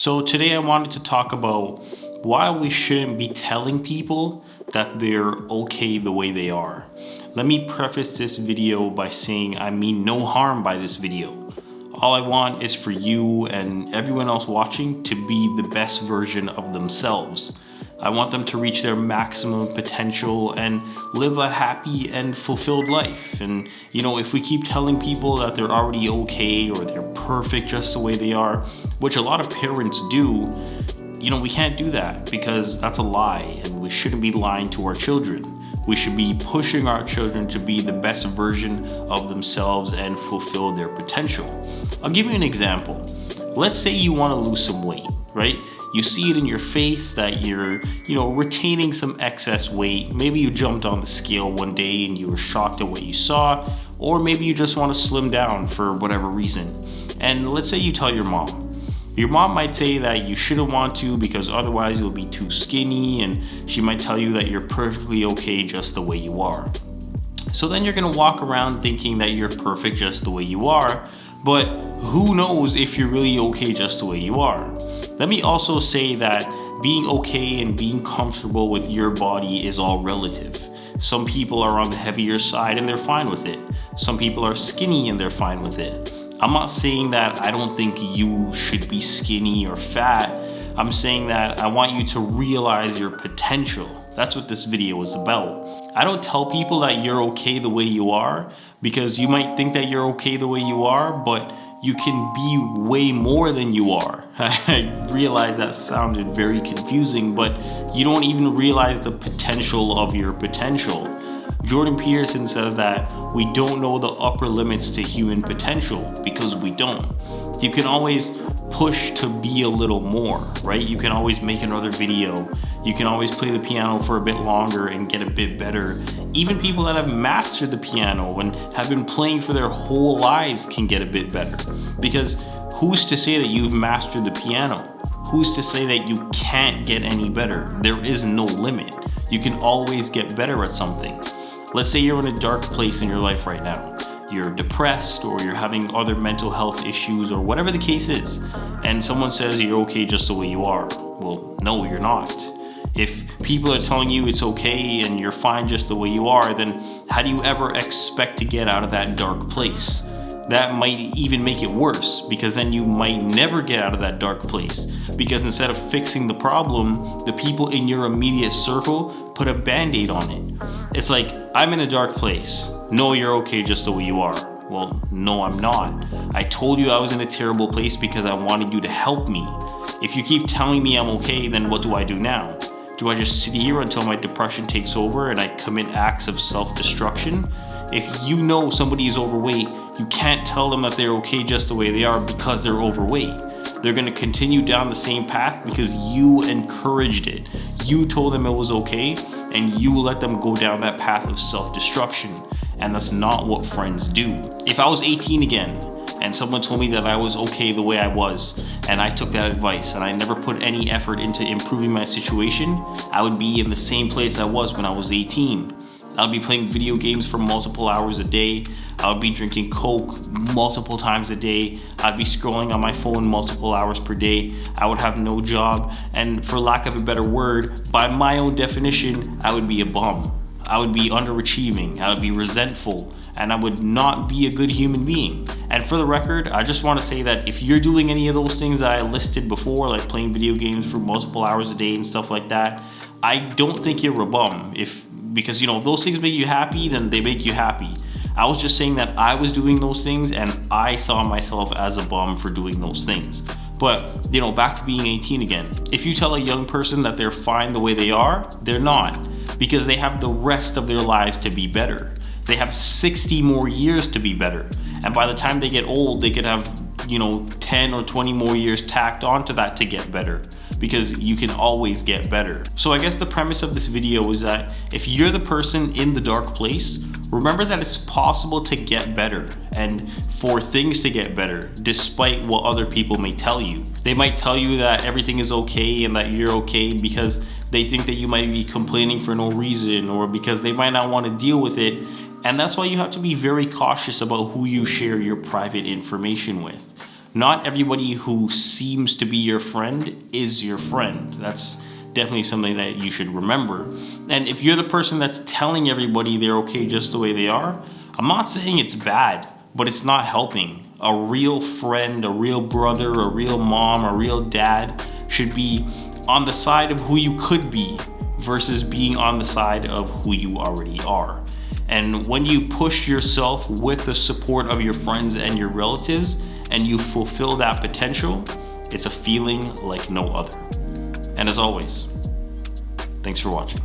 So today I wanted to talk about why we shouldn't be telling people that they're okay the way they are. Let me preface this video by saying I mean no harm by this video. All I want is for you and everyone else watching to be the best version of themselves. I want them to reach their maximum potential and live a happy and fulfilled life. And if we keep telling people that they're already okay or they're perfect just the way they are, which a lot of parents do, we can't do that because that's a lie, and we shouldn't be lying to our children. We should be pushing our children to be the best version of themselves and fulfill their potential. I'll give you an example. Let's say you want to lose some weight, right? You see it in your face that you're, retaining some excess weight. Maybe you jumped on the scale one day and you were shocked at what you saw, or maybe you just want to slim down for whatever reason. And let's say you tell your mom. Your mom might say that you shouldn't want to because otherwise you'll be too skinny, and she might tell you that you're perfectly okay just the way you are. So then you're gonna walk around thinking that you're perfect just the way you are, but who knows if you're really okay just the way you are. Let me also say that being okay and being comfortable with your body is all relative. Some people are on the heavier side and they're fine with it. Some people are skinny and they're fine with it. I'm not saying that I don't think you should be skinny or fat. I'm saying that I want you to realize your potential. That's what this video is about. I don't tell people that you're okay the way you are because you might think that you're okay the way you are, but you can be way more than you are. I realize that sounded very confusing, but you don't even realize the potential of your potential. Jordan Peterson says that we don't know the upper limits to human potential because we don't. You can always push to be a little more, right? You can always make another video. You can always play the piano for a bit longer and get a bit better. Even people that have mastered the piano and have been playing for their whole lives can get a bit better. Because who's to say that you've mastered the piano? Who's to say that you can't get any better? There is no limit. You can always get better at something. Let's say you're in a dark place in your life right now. You're depressed or you're having other mental health issues or whatever the case is, and someone says you're okay just the way you are. Well, no, you're not. If people are telling you it's okay and you're fine just the way you are, then how do you ever expect to get out of that dark place? That might even make it worse, because then you might never get out of that dark place, because instead of fixing the problem, the people in your immediate circle put a band-aid on it. It's like, I'm in a dark place. No, you're okay just the way you are. Well, no, I'm not. I told you I was in a terrible place because I wanted you to help me. If you keep telling me I'm okay, then what do I do now? Do I just sit here until my depression takes over and I commit acts of self-destruction? If you know somebody is overweight, you can't tell them that they're okay just the way they are because they're overweight. They're going to continue down the same path because you encouraged it. You told them it was okay, and you let them go down that path of self-destruction. And that's not what friends do. If I was 18 again, and someone told me that I was okay the way I was, and I took that advice, and I never put any effort into improving my situation, I would be in the same place I was when I was 18. I would be playing video games for multiple hours a day. I would be drinking Coke multiple times a day. I'd be scrolling on my phone multiple hours per day. I would have no job. And for lack of a better word, by my own definition, I would be a bum. I would be underachieving. I would be resentful. And I would not be a good human being. And for the record, I just want to say that if you're doing any of those things that I listed before, like playing video games for multiple hours a day and stuff like that, I don't think you're a bum. Because if those things make you happy, then they make you happy. I was just saying that I was doing those things and I saw myself as a bum for doing those things. But, back to being 18 again. If you tell a young person that they're fine the way they are, they're not. Because they have the rest of their lives to be better. They have 60 more years to be better. And by the time they get old, they could have, 10 or 20 more years tacked onto that to get better. Because you can always get better. So I guess the premise of this video is that if you're the person in the dark place, remember that it's possible to get better and for things to get better despite what other people may tell you. They might tell you that everything is okay and that you're okay because they think that you might be complaining for no reason, or because they might not want to deal with it. And that's why you have to be very cautious about who you share your private information with. Not everybody who seems to be your friend is your friend. That's definitely something that you should remember. And if you're the person that's telling everybody they're okay just the way they are, I'm not saying it's bad, but it's not helping. A real friend, a real brother, a real mom, a real dad should be on the side of who you could be versus being on the side of who you already are. And when you push yourself with the support of your friends and your relatives and you fulfill that potential, it's a feeling like no other. And as always, thanks for watching.